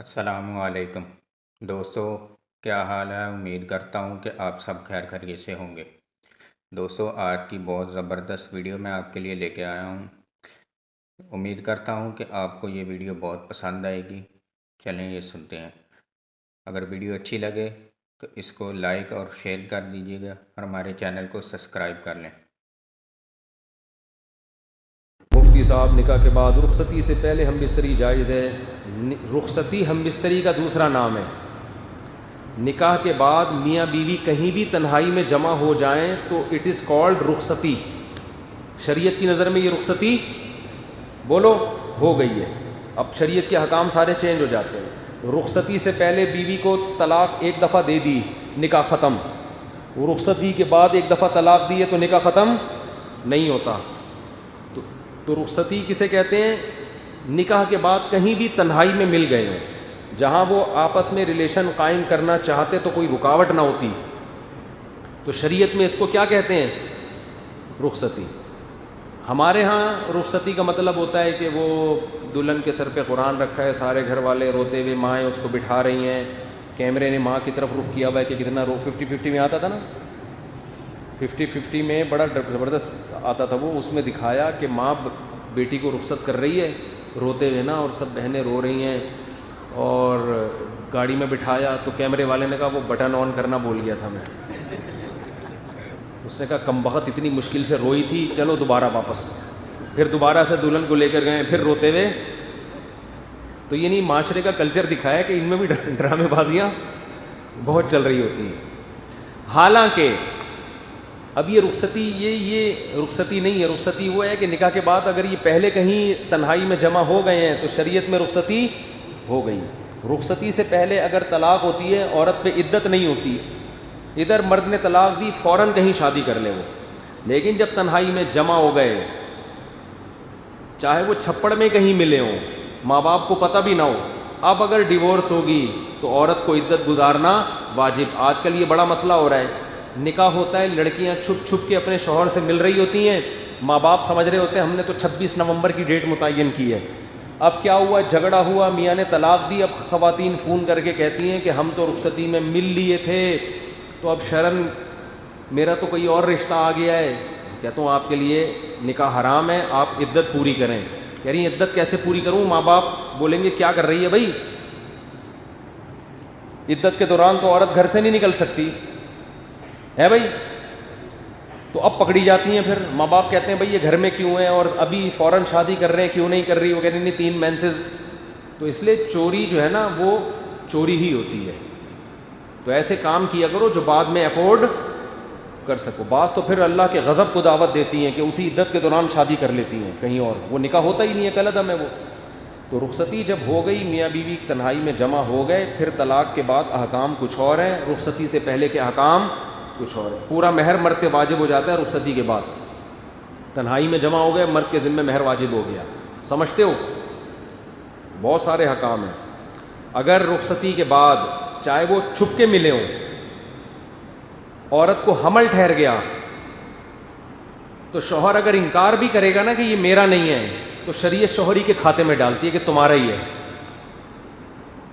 السلام علیکم دوستو، کیا حال ہے؟ امید کرتا ہوں کہ آپ سب خیر خیریت سے ہوں گے۔ دوستو، آج کی بہت زبردست ویڈیو میں آپ کے لیے لے کے آیا ہوں۔ امید کرتا ہوں کہ آپ کو یہ ویڈیو بہت پسند آئے گی۔ چلیں یہ سنتے ہیں۔ اگر ویڈیو اچھی لگے تو اس کو لائک اور شیئر کر دیجیے گا اور ہمارے چینل کو سبسکرائب کر لیں۔ مفتی صاحب، نکاح کے بعد رخصتی سے پہلے ہم بستری جائز ہے؟ رخصتی ہم بستری کا دوسرا نام ہے۔ نکاح کے بعد میاں بیوی کہیں بھی تنہائی میں جمع ہو جائیں تو اٹ از کالڈ رخصتی۔ شریعت کی نظر میں یہ رخصتی بولو ہو گئی ہے۔ اب شریعت کے حکام سارے چینج ہو جاتے ہیں۔ رخصتی سے پہلے بیوی کو طلاق ایک دفعہ دے دی، نکاح ختم۔ رخصتی کے بعد ایک دفعہ طلاق دی ہے تو نکاح ختم نہیں ہوتا۔ تو رخصتی کسے کہتے ہیں؟ نکاح کے بعد کہیں بھی تنہائی میں مل گئے ہوں، جہاں وہ آپس میں ریلیشن قائم کرنا چاہتے تو کوئی رکاوٹ نہ ہوتی، تو شریعت میں اس کو کیا کہتے ہیں؟ رخصتی۔ ہمارے ہاں رخصتی کا مطلب ہوتا ہے کہ وہ دلہن کے سر پہ قرآن رکھا ہے، سارے گھر والے روتے ہوئے، مائیں اس کو بٹھا رہی ہیں، کیمرے نے ماں کی طرف رخ کیا ہوا ہے کہ کتنا 50-50 میں آتا تھا نا، 50-50 میں بڑا زبردست آتا تھا وہ، اس میں دکھایا کہ ماں بیٹی کو رخصت کر رہی ہے روتے ہوئے نا، اور سب بہنیں رو رہی ہیں، اور گاڑی میں بٹھایا تو کیمرے والے نے کہا وہ بٹن آن کرنا بھول گیا تھا میں۔ اس نے کہا کم بخت اتنی مشکل سے روئی تھی، چلو دوبارہ واپس۔ پھر دوبارہ سے دلہن کو لے کر گئے، پھر روتے ہوئے۔ تو یہ نہیں، معاشرے کا کلچر دکھایا کہ ان میں بھی ڈرامے بازیاں بہت چل رہی ہوتی ہیں۔ حالانکہ اب یہ رخصتی یہ رخصتی نہیں ہے۔ رخصتی وہ ہے کہ نکاح کے بعد اگر یہ پہلے کہیں تنہائی میں جمع ہو گئے ہیں تو شریعت میں رخصتی ہو گئی۔ رخصتی سے پہلے اگر طلاق ہوتی ہے، عورت پہ عدت نہیں ہوتی، ادھر مرد نے طلاق دی، فوراً کہیں شادی کر لے وہ۔ لیکن جب تنہائی میں جمع ہو گئے، چاہے وہ چھپڑ میں کہیں ملے ہوں، ماں باپ کو پتہ بھی نہ ہو، اب اگر ڈیورس ہوگی تو عورت کو عدت گزارنا واجب۔ آج کل یہ بڑا مسئلہ ہو رہا ہے، نکاح ہوتا ہے، لڑکیاں چھپ چھپ کے اپنے شوہر سے مل رہی ہوتی ہیں، ماں باپ سمجھ رہے ہوتے ہیں ہم نے تو 26 نومبر کی ڈیٹ متعین کی ہے۔ اب کیا ہوا؟ جھگڑا ہوا، میاں نے طلاق دی، اب خواتین فون کر کے کہتی ہیں کہ ہم تو رخصتی میں مل لیے تھے، تو اب شرن میرا تو کوئی اور رشتہ آ گیا ہے۔ کہتا ہوں آپ کے لیے نکاح حرام ہے، آپ عدت پوری کریں۔ کہہ رہی ہیں عدت کیسے پوری کروں؟ ماں باپ بولیں گے کیا کر رہی ہے بھائی؟ عدت کے دوران تو عورت گھر سے نہیں نکل سکتی ہے بھائی۔ تو اب پکڑی جاتی ہیں، پھر ماں باپ کہتے ہیں بھائی یہ گھر میں کیوں ہے اور ابھی فوراً شادی کر رہے ہیں، کیوں نہیں کر رہی؟ وہ کہہ رہی نہیں 3 مینسز۔ تو اس لیے چوری جو ہے نا وہ چوری ہی ہوتی ہے۔ تو ایسے کام کیا کرو جو بعد میں افورڈ کر سکو۔ بعض تو پھر اللہ کے غضب کو دعوت دیتی ہیں کہ اسی عدت کے دوران شادی کر لیتی ہیں کہیں اور، وہ نکاح ہوتا ہی نہیں ہے، کل عدم ہے وہ۔ تو رخصتی جب ہو گئی، میاں بیوی تنہائی میں جمع ہو گئے، پھر طلاق کے بعد احکام کچھ اور ہیں، رخصتی سے پہلے کے احکام کچھ اور ہے۔ پورا مہر مرد پہ واجب ہو جاتا ہے رخصتی کے بعد۔ تنہائی میں جمع ہو گئے، مرد کے ذمہ مہر واجب ہو گیا، سمجھتے ہو؟ بہت سارے احکام ہیں۔ اگر رخصتی کے بعد چاہے وہ چھپ کے ملے ہوں، عورت کو حمل ٹھہر گیا، تو شوہر اگر انکار بھی کرے گا نا کہ یہ میرا نہیں ہے، تو شریعت شوہری کے کھاتے میں ڈالتی ہے کہ تمہارا ہی ہے۔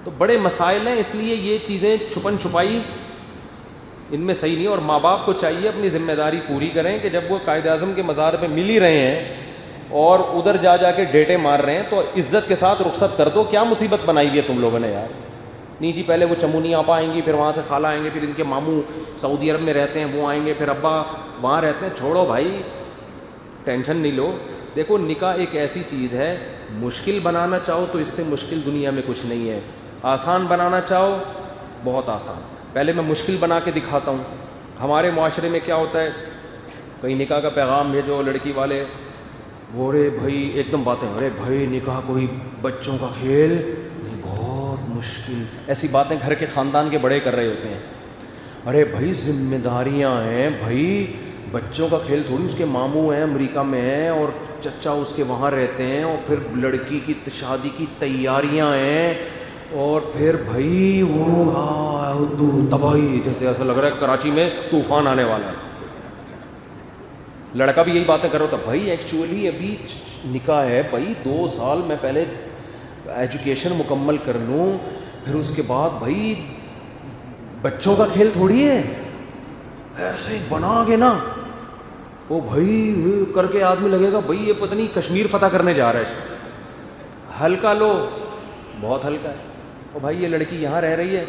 تو بڑے مسائل ہیں، اس لیے یہ چیزیں چھپن چھپائی ان میں صحیح نہیں، اور ماں باپ کو چاہیے اپنی ذمہ داری پوری کریں کہ جب وہ قائد اعظم کے مزار پہ مل ہی رہے ہیں اور ادھر جا کے ڈیٹے مار رہے ہیں تو عزت کے ساتھ رخصت کر دو۔ کیا مصیبت بنائی ہوئی ہے تم لوگوں نے یار؟ نہیں جی پہلے وہ چمونی آپا آئیں گی، پھر وہاں سے خالہ آئیں گے، پھر ان کے ماموں سعودی عرب میں رہتے ہیں وہ آئیں گے، پھر ابا وہاں رہتے ہیں۔ چھوڑو بھائی، ٹینشن نہیں لو۔ دیکھو نکاح ایک ایسی چیز ہے، مشکل بنانا چاہو تو اس سے مشکل دنیا میں کچھ نہیں ہے، آسان بنانا چاہو بہت آسان۔ پہلے میں مشکل بنا کے دکھاتا ہوں۔ ہمارے معاشرے میں کیا ہوتا ہے، کہیں نکاح کا پیغام بھیجو، لڑکی والے وہ ارے بھائی ایک دم باتیں، ارے بھائی نکاح کوئی بچوں کا کھیل نہیں، بہت مشکل، ایسی باتیں گھر کے خاندان کے بڑے کر رہے ہوتے ہیں۔ ارے بھائی ذمہ داریاں ہیں بھائی، بچوں کا کھیل تھوڑی، اس کے ماموں ہیں امریکہ میں ہیں اور چچا اس کے وہاں رہتے ہیں، اور پھر لڑکی کی شادی کی تیاریاں ہیں، اور پھر بھائی وہ تباہی، جیسے ایسا لگ رہا ہے کراچی میں طوفان آنے والا ہے۔ لڑکا بھی یہی باتیں کر رہا تھا، بھائی ایکچولی ابھی نکاح ہے بھائی، 2 سال میں پہلے ایجوکیشن مکمل کر لوں، پھر اس کے بعد بھائی بچوں کا کھیل تھوڑی ہے، ایسے بنا کے نا وہ بھائی کر کے آدمی لگے گا بھائی یہ پتہ نہیں کشمیر فتح کرنے جا رہا ہے. ہلکا لو، بہت ہلکا ہے. اور بھائی یہ لڑکی یہاں رہ رہی ہے